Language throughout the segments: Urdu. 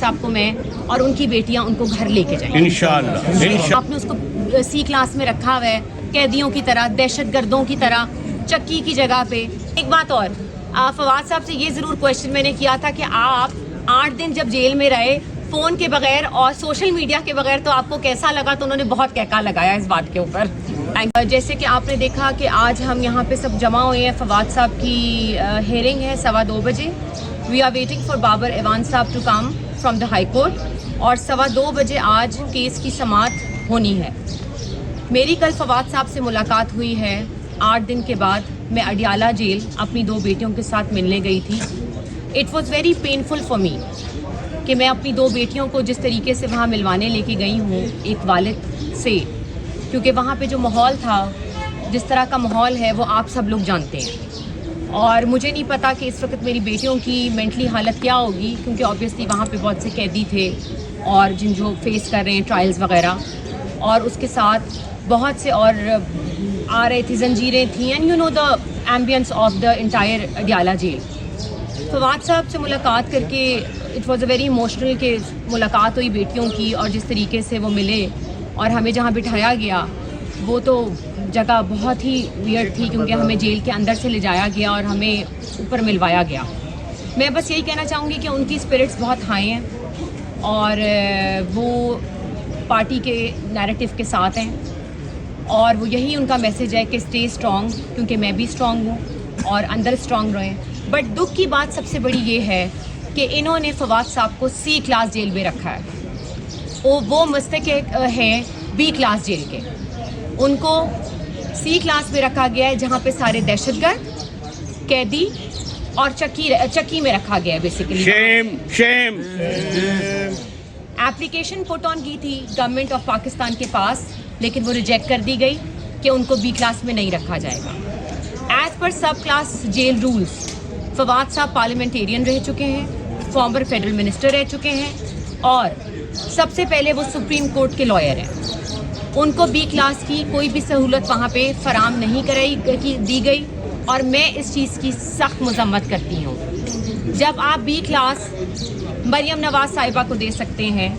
صاحب کو میں اور ان کی بیٹیاں ان کو گھر لے کے جائیں انشاءاللہ. آپ نے اس کو سی کلاس میں رکھا ہوا ہے قیدیوں کی طرح, دہشت گردوں کی طرح, چکی کی جگہ پہ. ایک بات اور, فواد صاحب سے یہ ضرور کویشچن میں نے کیا تھا کہ آپ 8 دن جب جیل میں رہے فون کے بغیر اور سوشل میڈیا کے بغیر تو آپ کو کیسا لگا؟ تو انہوں نے بہت کہکا لگایا اس بات کے اوپر. جیسے کہ آپ نے دیکھا کہ آج ہم یہاں پہ سب جمع ہوئے ہیں, فواد صاحب کی ہیئرنگ ہے 2:15 بجے. We are waiting for Babar Awan sahib to come from the high court, اور 2:15 بجے آج کیس کی سماعت ہونی ہے. میری کل فواد صاحب سے ملاقات ہوئی ہے 8 دن کے بعد. میں اڈیالہ جیل اپنی 2 بیٹیوں کے ساتھ ملنے گئی تھی. It was very painful for me کہ میں اپنی 2 بیٹیوں کو جس طریقے سے وہاں ملوانے لے کے گئی ہوں ایک والد سے, کیونکہ وہاں پہ جو ماحول تھا, جس طرح کا ماحول ہے وہ آپ سب لوگ جانتے ہیں. اور مجھے نہیں پتا کہ اس وقت میری بیٹیوں کی مینٹلی حالت کیا ہوگی, کیونکہ آبویسلی وہاں پہ بہت سے قیدی تھے اور جو فیس کر رہے ہیں ٹرائلز وغیرہ, اور اس کے ساتھ بہت سے اور آ رہے تھے, زنجیریں تھیں, and you know the ambience of the entire Adiala jail. Fawad sahib سے ملاقات کر کے it was a very emotional کہ ملاقات ہوئی بیٹیوں کی, اور جس طریقے سے وہ ملے اور ہمیں جہاں بٹھایا گیا وہ تو جگہ بہت ہی ویئرڈ تھی, کیونکہ ہمیں جیل کے اندر سے لے جایا گیا اور ہمیں اوپر ملوایا گیا. میں بس یہی کہنا چاہوں گی کہ ان کی اسپرٹس بہت ہائی ہیں اور وہ پارٹی کے نیریٹو کے ساتھ ہیں, اور وہ یہی ان کا میسیج ہے کہ اسٹے اسٹرانگ, کیونکہ میں بھی اسٹرانگ ہوں اور اندر اسٹرانگ رہیں. بٹ دکھ کی بات سب سے بڑی یہ ہے کہ انہوں نے فواد صاحب کو سی کلاس جیل میں رکھا ہے. وہ مستحق ہیں بی کلاس جیل کے. ان کو سی کلاس میں رکھا گیا ہے جہاں پہ سارے دہشت گرد, قیدی اور چکی میں رکھا گیا ہے. بیسیکلی شیم اپلیکیشن پٹ آن کی تھی گورنمنٹ آف پاکستان کے پاس, لیکن وہ ریجیکٹ کر دی گئی کہ ان کو بی کلاس میں نہیں رکھا جائے گا. As per sub class jail rules Fawad صاحب پارلیمنٹیرین رہ چکے ہیں, فارمر فیڈرل منسٹر رہ چکے ہیں, اور سب سے پہلے وہ سپریم کورٹ کے لائر ہیں. ان کو بی کلاس کی کوئی بھی سہولت وہاں پہ فراہم نہیں دی گئی, اور میں اس چیز کی سخت مذمت کرتی ہوں. جب آپ بی کلاس مریم نواز صاحبہ کو دے سکتے ہیں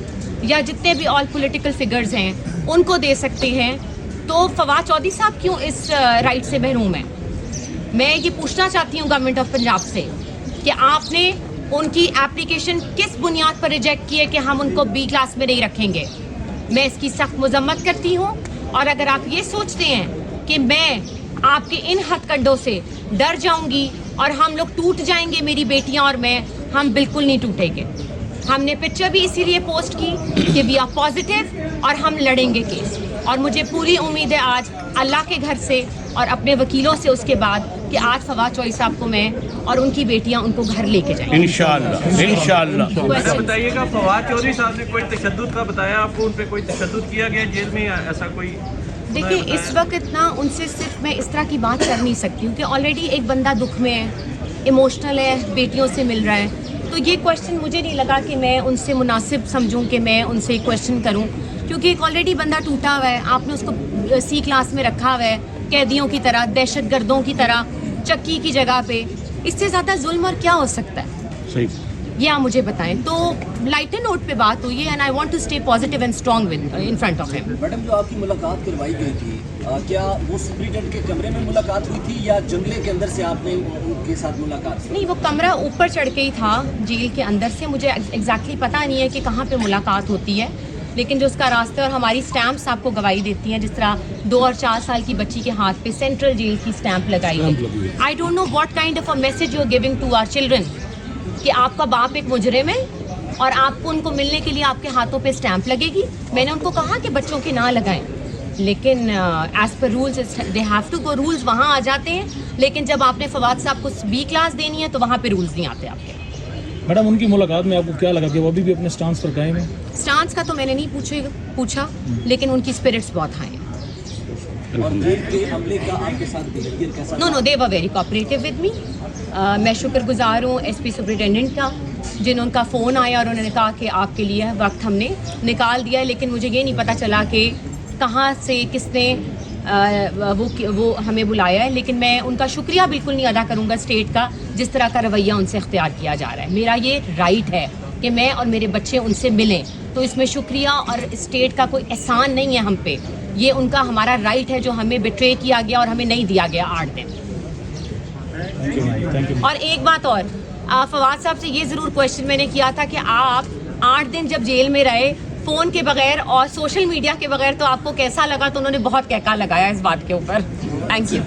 یا جتنے بھی آل پولیٹیکل فگرز ہیں ان کو دے سکتے ہیں, تو فواد چودھری صاحب کیوں اس رائٹ سے محروم ہیں؟ میں یہ پوچھنا چاہتی ہوں گورنمنٹ آف پنجاب سے کہ آپ نے ان کی اپلیکیشن کس بنیاد پر ریجیکٹ کی ہے کہ ہم ان کو بی کلاس میں نہیں رکھیں گے؟ میں اس کی سخت مذمت کرتی ہوں, اور اگر آپ یہ سوچتے ہیں کہ میں آپ کے ان ہتھ کنڈوں سے ڈر جاؤں گی اور ہم لوگ ٹوٹ جائیں گے, میری بیٹیاں اور میں, ہم بالکل نہیں ٹوٹیں گے. ہم نے پکچر بھی اسی لیے پوسٹ کی کہ وی آر پازیٹیو اور ہم لڑیں گے کیس, اور مجھے پوری امید ہے آج اللہ کے گھر سے اور اپنے وکیلوں سے اس کے بعد کہ آج فواد چودھری صاحب کو میں اور ان کی بیٹیاں ان کو گھر لے کے جائیں انشاءاللہ. بتائیے گا فواد چودھری صاحب نے کوئی تشدد کا بتایا آپ کو, ان پہ کوئی تشدد کیا گیا جیل میں, ایسا کوئی؟ دیکھیے اس وقت نا ان سے صرف میں اس طرح کی بات کر نہیں سکتی ہوں کہ آلریڈی ایک بندہ دکھ میں ہے, ایموشنل ہے, بیٹیوں سے مل رہا ہے, تو یہ کویشچن مجھے نہیں لگا کہ میں ان سے مناسب سمجھوں کہ میں ان سے کویشچن کروں, کیونکہ ایک آلریڈی بندہ ٹوٹا ہوا ہے, آپ نے اس کو سی کلاس میں رکھا ہوا ہے قیدیوں کی طرح, دہشت گردوں کی طرح, چکی کی جگہ پہ. اس سے زیادہ ظلم اور کیا ہو سکتا ہے؟ صحیح, یہ آپ مجھے بتائیں. تو لائٹر نوٹ پہ بات ہوئی ہے, and I want to stay positive and strong in front of ہم. میڈم جو آپ کی ملاقات کروائی گئی تھی, کیا وہ سپرنٹینڈنٹ کے کمرے میں ملاقات ہوئی تھی یا جنگلے کے اندر سے آپ نے ان کے ساتھ ملاقات کی؟ نہیں, وہ کمرہ اوپر چڑھ کے ہی تھا جیل کے اندر سے. مجھے ایگزیکٹلی پتہ نہیں ہے کہ کہاں پہ ملاقات ہوتی ہے, لیکن جو اس کا راستہ اور ہماری اسٹیمپس آپ کو گواہی دیتی ہیں, جس طرح 2 اور 4 سال کی بچی کے ہاتھ پہ سینٹرل جیل کی اسٹیمپ لگائی گئی. I don't know what kind of a message you are giving to our children کہ آپ کا باپ ایک مجرم ہے اور آپ کو ان کو ملنے کے لیے آپ کے ہاتھوں پہ اسٹیمپ لگے گی. میں نے ان کو کہا کہ بچوں کے نہ لگائیں, لیکن as per rules they have to go, rules وہاں آ جاتے ہیں, لیکن جب آپ نے فواد صاحب کو بی کلاس دینی ہے تو وہاں پہ رولز نہیں آتے آپ کے. میڈم ان کی ملاقات میں آپ کو کیا لگا کہ وہ ابھی بھی اپنے سٹانس پر قائم ہیں؟ سٹانس کا تو میں نے نہیں پوچھا, لیکن ان کی اسپرٹس بہت ہائی ہیں. No they were very cooperative with me. میں شکر گزار ہوں ایس پی سپرنٹینڈنٹ کا, جن کا فون آیا اور انہوں نے کہا کہ آپ کے لیے وقت ہم نے نکال دیا, لیکن مجھے یہ نہیں پتہ چلا کہ کہاں سے کس نے وہ ہمیں بلایا ہے. لیکن میں ان کا شکریہ بالکل نہیں ادا کروں گا اسٹیٹ کا, جس طرح کا رویہ ان سے اختیار کیا جا رہا ہے. میرا یہ رائٹ ہے کہ میں اور میرے بچے ان سے ملیں. تو اس میں شکریہ اور اسٹیٹ کا کوئی احسان نہیں ہے ہم پہ, یہ ان کا ہمارا رائٹ ہے جو ہمیں بٹرے کیا گیا اور ہمیں نہیں دیا گیا 8 دن. اور ایک بات اور, فواد صاحب سے یہ ضرور کوشچن میں نے کیا تھا کہ آپ 8 دن جب جیل میں رہے فون کے بغیر اور سوشل میڈیا کے بغیر, تو آپ کو کیسا لگا؟ تو انہوں نے بہت کہکا لگایا اس بات کے اوپر. Thank you.